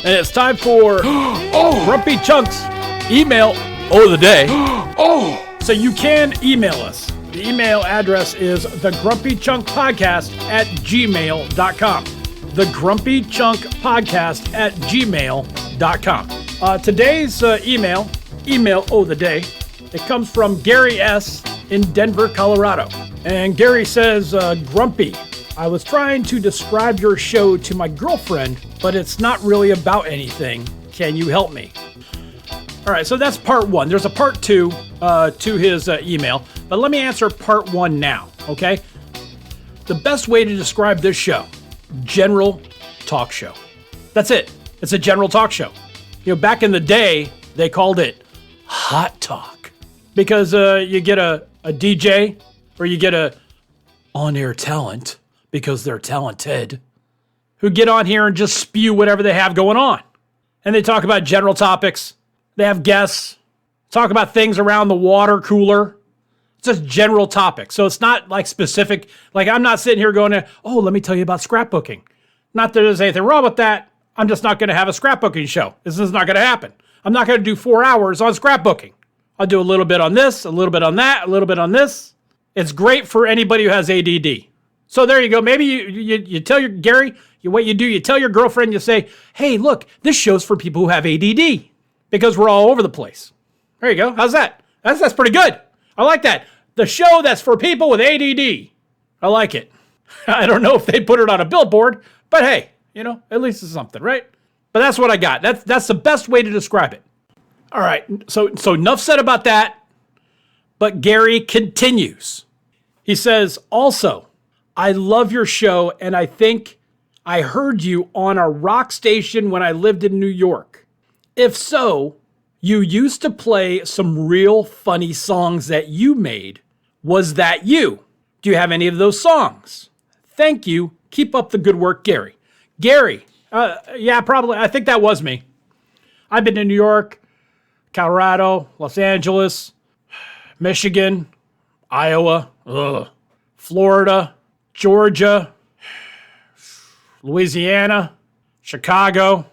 And it's time for Grumpy Chunk's email of the day. So you can email us. The email address is thegrumpychunkpodcast@gmail.com. Thegrumpychunkpodcast@gmail.com. Today's email of the day, it comes from Gary S. in Denver, Colorado. And Gary says, Grumpy, I was trying to describe your show to my girlfriend, but it's not really about anything. Can you help me? All right, so that's part one. There's a part two to his email, but let me answer part one now, okay? The best way to describe this show, general talk show. That's it. It's a general talk show. You know, back in the day, they called it hot talk because you get a DJ or you get a on-air talent because they're talented who get on here and just spew whatever they have going on. And they talk about general topics. They have guests, talk about things around the water cooler. It's just general topics. So it's not like specific, like I'm not sitting here going, let me tell you about scrapbooking. Not that there's anything wrong with that. I'm just not going to have a scrapbooking show. This is not going to happen. I'm not going to do 4 hours on scrapbooking. I'll do a little bit on this, a little bit on that, a little bit on this. It's great for anybody who has ADD. So there you go. Maybe you tell your Gary, what you do, you tell your girlfriend, you say, hey, look, this show's for people who have ADD because we're all over the place. There you go. How's that? That's pretty good. I like that. The show that's for people with ADD. I like it. I don't know if they put it on a billboard, but hey, at least it's something, right? But that's what I got. That's the best way to describe it. All right. So enough said about that. But Gary continues. He says, also, I love your show, and I think I heard you on a rock station when I lived in New York. If so, you used to play some real funny songs that you made. Was that you? Do you have any of those songs? Thank you. Keep up the good work, Gary. Gary, yeah, probably. I think that was me. I've been to New York, Colorado, Los Angeles, Michigan, Iowa, Florida, Georgia, Louisiana, Chicago,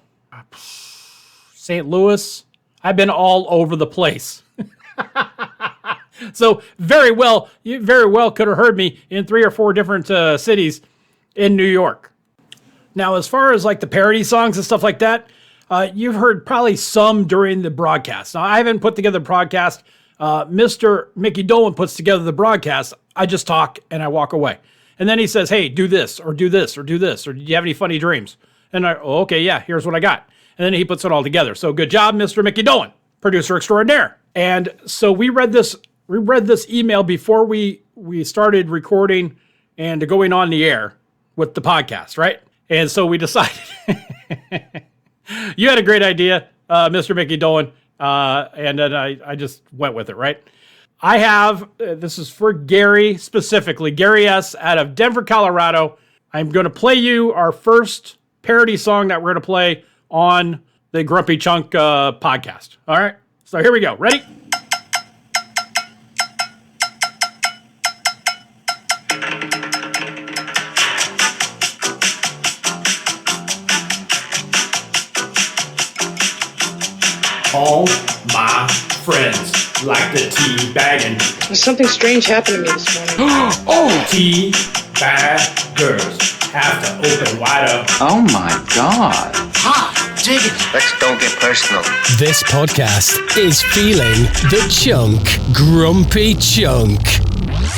St. Louis. I've been all over the place. So you very well could have heard me in 3 or 4 different cities in New York. Now, as far as like the parody songs and stuff like that, you've heard probably some during the broadcast. Now, I haven't put together the broadcast. Mr. Mickey Dolan puts together the broadcast. I just talk and I walk away. And then he says, hey, do this, or do this, or do this, or do you have any funny dreams? And okay, yeah, here's what I got. And then he puts it all together. So good job, Mr. Mickey Dolan, producer extraordinaire. And so we read this email before we started recording and going on the air with the podcast, right? And so we decided, you had a great idea, Mr. Mickey Dolan, and then I just went with it, right? I have, this is for Gary specifically, Gary S. out of Denver, Colorado. I'm going to play you our first parody song that we're going to play on the Grumpy Chunk podcast. All right, so here we go. Ready? All my friends like the tea-bagging. There's something strange happened to me this morning. Tea-baggers have to open wide up. Oh my God. Hot diggity. Let's don't get personal. This podcast is feeling the chunk. Grumpy Chunk.